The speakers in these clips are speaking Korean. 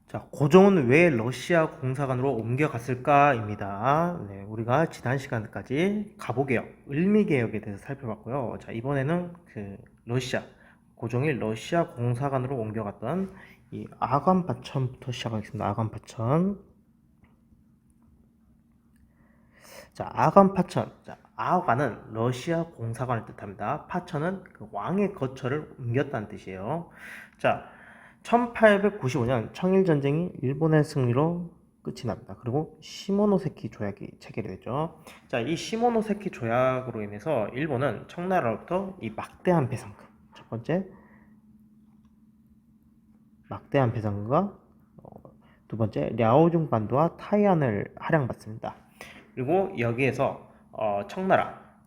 자, 고종은 왜 러시아 공사관으로 옮겨갔을까입니다. 네, 우리가 지난 시간까지 가보개혁, 을미개혁에 대해서 살펴봤고요. 자, 이번에는 고종이 러시아 공사관으로 옮겨갔던 이 아관파천부터 시작하겠습니다. 아관파천. 자, 아관파천. 자, 아관은 러시아 공사관을 뜻합니다. 파천은 그 왕의 거처를 옮겼다는 뜻이에요. 자, 1895년 청일전쟁이 일본의 승리로 끝이 납니다. 그리고 시모노세키 조약이 체결이 되죠. 자, 이 시모노세키 조약으로 인해서 일본은 청나라로부터 이 막대한 배상금, 첫 번째 막대한 배상금과 두 번째 랴오중 반도와 타이안을 할양받습니다. 그리고 여기에서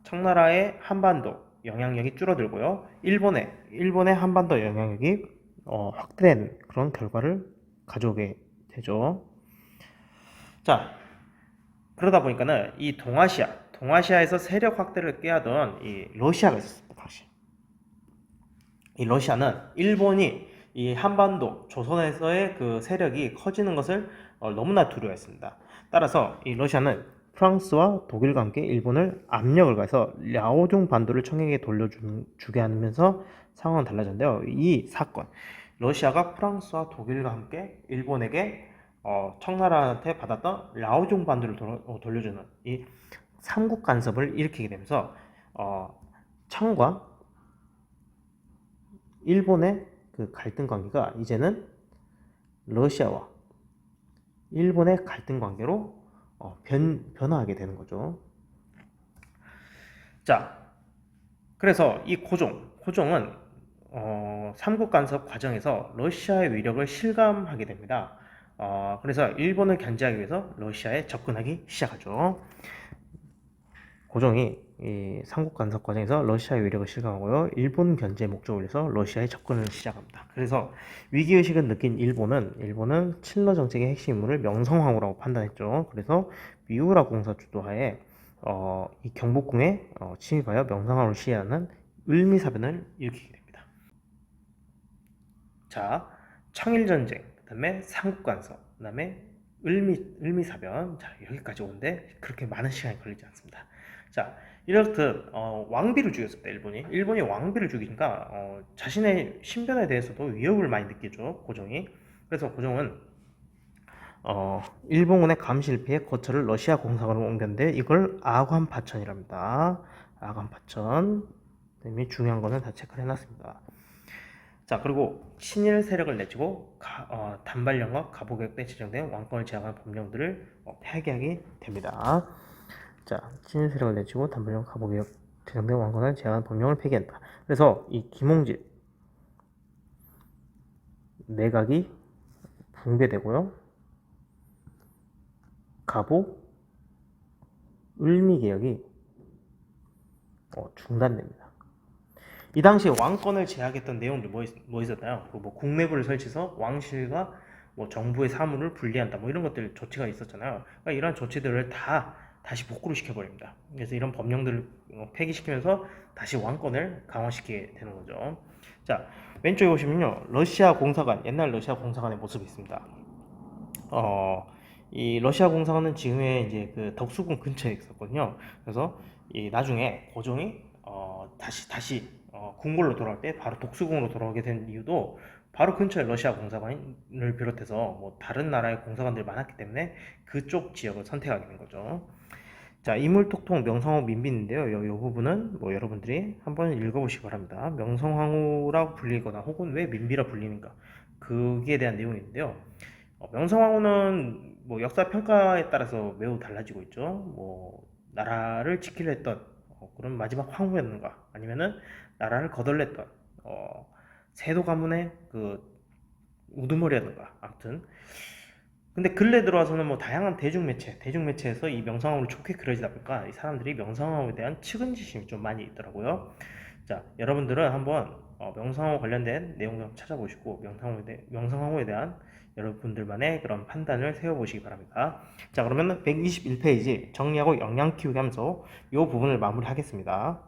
청나라의 한반도 영향력이 줄어들고요. 일본의 한반도 영향력이 확대된 그런 결과를 가져오게 되죠. 자, 그러다 보니까는 이 동아시아에서 세력 확대를 꾀하던 이 러시아가 있었습니다. 당시 이 러시아는 일본이 이 한반도 조선에서의 그 세력이 커지는 것을 너무나 두려워했습니다. 따라서 이 러시아는 프랑스와 독일과 함께 일본을 압력을 가해서 랴오중 반도를 청에게 돌려주게 하면서 상황은 달라졌는데요. 이 사건, 러시아가 프랑스와 독일과 함께 일본에게 청나라한테 받았던 랴오중 반도를 돌려주는 이 삼국 간섭을 일으키게 되면서 청과 일본의 그 갈등 관계가 이제는 러시아와 일본의 갈등 관계로 변화하게 되는 거죠. 자, 그래서 이 고종은 삼국 간섭 과정에서 러시아의 위력을 실감하게 됩니다. 그래서 일본을 견제하기 위해서 러시아에 접근하기 시작하죠. 고종이 이 삼국 간섭 과정에서 러시아의 위력을 실감하고요. 일본 견제 목적을 위해서 러시아에 접근을 시작합니다. 그래서 위기의식을 느낀 일본은 친러 정책의 핵심 인물을 명성황후라고 판단했죠. 그래서 미우라 공사 주도하에 이 경복궁에 침입하여 명성황후를 시해하는 을미사변을 일으키게 됩니다. 자, 청일전쟁, 그 다음에 삼국간섭, 그 다음에 을미사변. 자, 여기까지 오는데 그렇게 많은 시간이 걸리지 않습니다. 자, 이렇듯 왕비를 죽였습니다. 일본이 왕비를 죽이니까 자신의 신변에 대해서도 위협을 많이 느끼죠. 고종이. 그래서 고종은 일본군의 감시를 피해 거처를 러시아 공사관으로 옮겼는데 이걸 아관파천이랍니다. 아관파천. 그다음에 중요한 거는 다 체크를 해놨습니다. 자, 그리고 친일 세력을 내치고 단발령과 가보개혁 때 지정된 왕권을 제한하는 법령들을 폐기하게 됩니다. 자, 친일 세력을 내치고 단발령 가보개혁 제정된 왕권을 제한하는 법령을 폐기한다. 그래서 이 김홍질 내각이 붕괴되고요. 가보 을미개혁이 중단됩니다. 이 당시에 왕권을 제약했던 내용들 뭐 있었나요? 뭐 국내부를 설치해서 왕실과 뭐 정부의 사무를 분리한다, 뭐 이런 것들 조치가 있었잖아요. 그러니까 이런 조치들을 다 다시 복구를 시켜버립니다. 그래서 이런 법령들을 폐기시키면서 다시 왕권을 강화시키게 되는 거죠. 자, 왼쪽에 보시면요, 옛날 러시아 공사관의 모습이 있습니다. 이 러시아 공사관은 지금의 이제 그 덕수궁 근처에 있었거든요. 그래서 이 나중에 고종이 다시 궁궐로 돌아올 때 바로 독수궁으로 돌아오게 된 이유도 바로 근처에 러시아 공사관을 비롯해서 뭐 다른 나라의 공사관들이 많았기 때문에 그쪽 지역을 선택하게 된 거죠. 자, 이물톡통 명성황후 민빈인데요. 이 부분은 뭐 여러분들이 한번 읽어보시기 바랍니다. 명성황후라고 불리거나 혹은 왜 민비라 불리는가, 그기에 대한 내용인데요. 명성황후는 뭐 역사 평가에 따라서 매우 달라지고 있죠. 뭐 나라를 지키려 했던 그런 마지막 황후였는가, 아니면은 나라를 거덜냈던 세도 가문의 그 우두머리였는가. 아무튼 근데 근래 들어와서는 뭐 다양한 대중매체에서 이 명성황후를 좋게 그려지다 보니까 이 사람들이 명성황후에 대한 측은지심이 좀 많이 있더라고요. 자, 여러분들은 한번 명성황후 관련된 내용 좀 찾아보시고 명성황후에 대한 여러분들만의 그런 판단을 세워보시기 바랍니다. 자, 그러면 121페이지 정리하고 역량 키우기 하면서 이 부분을 마무리하겠습니다.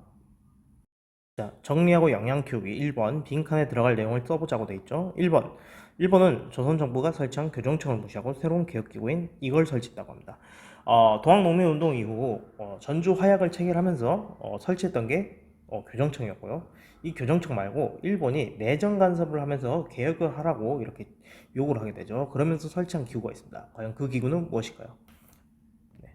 자, 정리하고 역량 키우기 1번 빈칸에 들어갈 내용을 써보자고 돼 있죠. 1번 일본은 조선 정부가 설치한 교정청을 무시하고 새로운 개혁기구인 이걸 설치했다고 합니다. 동학농민운동 이후 전주 화약을 체결하면서 설치했던 게 교정청이었고요. 이 교정청 말고 일본이 내정 간섭을 하면서 개혁을 하라고 이렇게 요구를 하게 되죠. 그러면서 설치한 기구가 있습니다. 과연 그 기구는 무엇일까요? 네,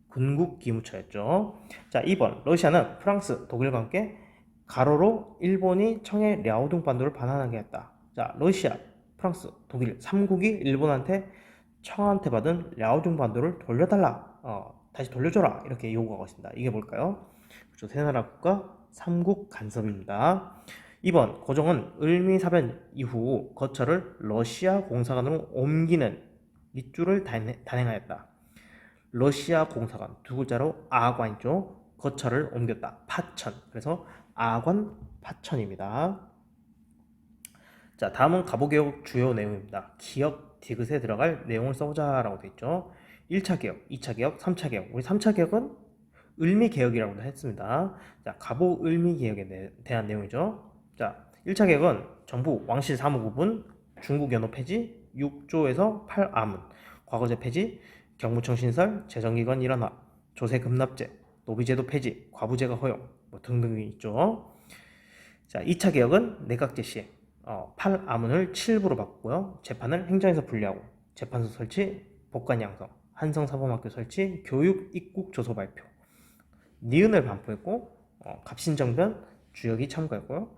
군국기무처였죠. 자, 2번 러시아는 프랑스, 독일과 함께 가로로 일본이 청해 랴오둥 반도를 반환하게 했다. 자, 러시아, 프랑스, 독일 3국이 일본한테 청한테 받은 랴오둥 반도를 돌려달라. 다시 돌려줘라. 이렇게 요구하고 있습니다. 이게 뭘까요? 그렇죠. 세 나라 국가 3국 간섭입니다. 2번 고종은 을미사변 이후 거처를 러시아 공사관으로 옮기는 밑줄을 단행하였다. 러시아 공사관 두 글자로 아관이죠. 거처를 옮겼다. 파천. 그래서 아관 파천입니다. 자, 다음은 갑오개혁 주요 내용입니다. 기업 디귿에 들어갈 내용을 써보자라고 되어 있죠. 1차 개혁, 2차 개혁, 3차 개혁. 우리 3차 개혁은 을미개혁이라고도 했습니다. 자, 갑오 을미개혁에 대한 내용이죠. 자, 1차 개혁은 정부 왕실 사무 구분, 중국연호 폐지, 6조에서 8아문, 과거제 폐지, 경무청 신설, 재정기관 일원화, 조세급납제, 노비제도 폐지, 과부제가 허용 등등이 있죠. 자, 2차 개혁은 내각제 시행, 8아문을 7부로 바꾸고요. 재판을 행정에서 분리하고 재판소 설치, 법관 양성, 한성사범학교 설치, 교육 입국 조서 발표, 니은을 반포했고 갑신정변 주역이 참가했고요.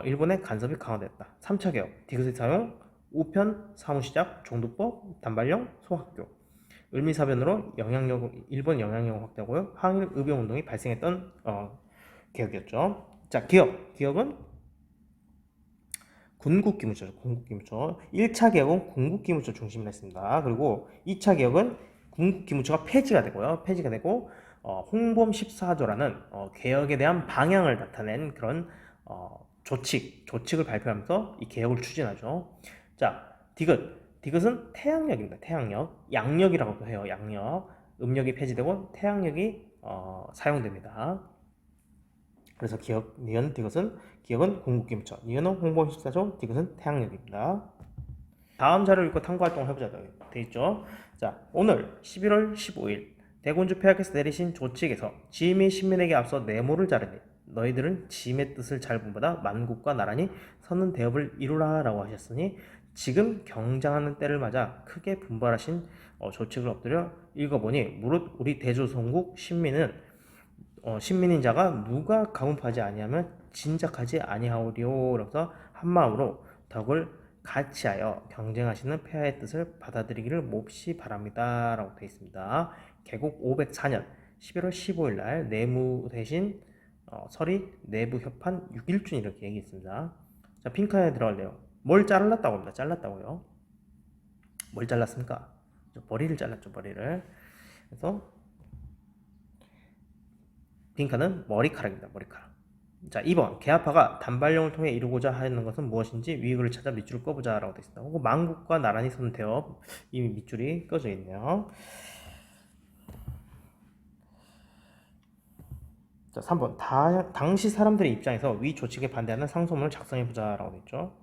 일본의 간섭이 강화됐다. 3차 개혁, 디귿의 사용, 우편, 사무시작, 종두법, 단발령, 소학교. 을미사변으로 일본 영향력을 확대하고요. 항일 의병운동이 발생했던 개혁이었죠. 자, 기업은 군국기무처죠. 군국기무처. 1차 개혁은 군국기무처 중심으로 했습니다. 그리고 2차 개혁은 군국기무처가 폐지가 되고 홍범 14조라는 개혁에 대한 방향을 나타낸 그런 조칙을 발표하면서 이 개혁을 추진하죠. 자, 디귿은 태양력입니다. 태양력. 양력이라고도 해요. 양력. 음력이 폐지되고 태양력이 사용됩니다. 그래서 니은 디귿은 기억은 군국기무처, 니은은 홍범 14조, 디귿은 태양력입니다. 다음 자료를 읽고 탐구활동을 해보자 돼 있죠. 자, 오늘 11월 15일 대군주 폐하께서 내리신 조칙에서 지임이 신민에게 앞서 내모를 자르니 너희들은 지임의 뜻을 잘 본받아 만국과 나란히 서는 대업을 이루라 라고 하셨으니 지금 경장하는 때를 맞아 크게 분발하신 조칙을 엎드려 읽어보니 무릇 우리 대조선국 신민인 자가 누가 가문파지 아니하면 진작하지 아니하오리오. 그래서 한마음으로 덕을 같이하여 경쟁하시는 폐하의 뜻을 받아들이기를 몹시 바랍니다 라고 되어 있습니다. 개국 504년 11월 15일 날 내무 대신 설이 내부 협판 6일준 이렇게 얘기했습니다. 자, 핑크에 들어갈 내용. 뭘 잘랐다고 합니다. 잘랐다고요. 뭘 잘랐습니까? 머리를 잘랐죠. 머리를. 그래서 핑크는 머리카락입니다. 머리카락. 자, 2번 개화파가 단발령을 통해 이루고자 하는 것은 무엇인지 위익을 찾아 밑줄을 꺼보자 라고 되어 있습니다. 혹은 만국과 나란히 서는 대업. 이미 밑줄이 꺼져 있네요. 자, 3번 당시 사람들의 입장에서 위 조칙에 반대하는 상소문을 작성해보자 라고 되어 있죠.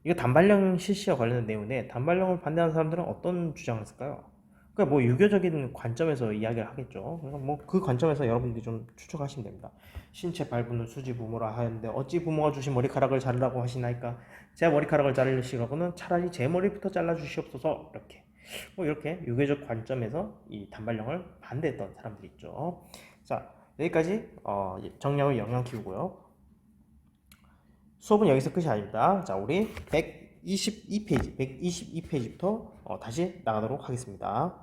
이거 단발령 실시와 관련된 내용인데 단발령을 반대하는 사람들은 어떤 주장을 했을까요? 그러니까 뭐 유교적인 관점에서 이야기를 하겠죠. 그래서 뭐 그 관점에서 여러분들이 좀 추측하시면 됩니다. 신체 발부는 수지 부모라 하였는데 어찌 부모가 주신 머리카락을 자르라고 하시나이까? 제 머리카락을 자르시라고는 차라리 제 머리부터 잘라 주시옵소서. 이렇게 유교적 관점에서 이 단발령을 반대했던 사람들이 있죠. 자, 여기까지 정량을 영양 키우고요. 수업은 여기서 끝이 아닙니다. 자, 우리 122페이지부터 다시 나가도록 하겠습니다.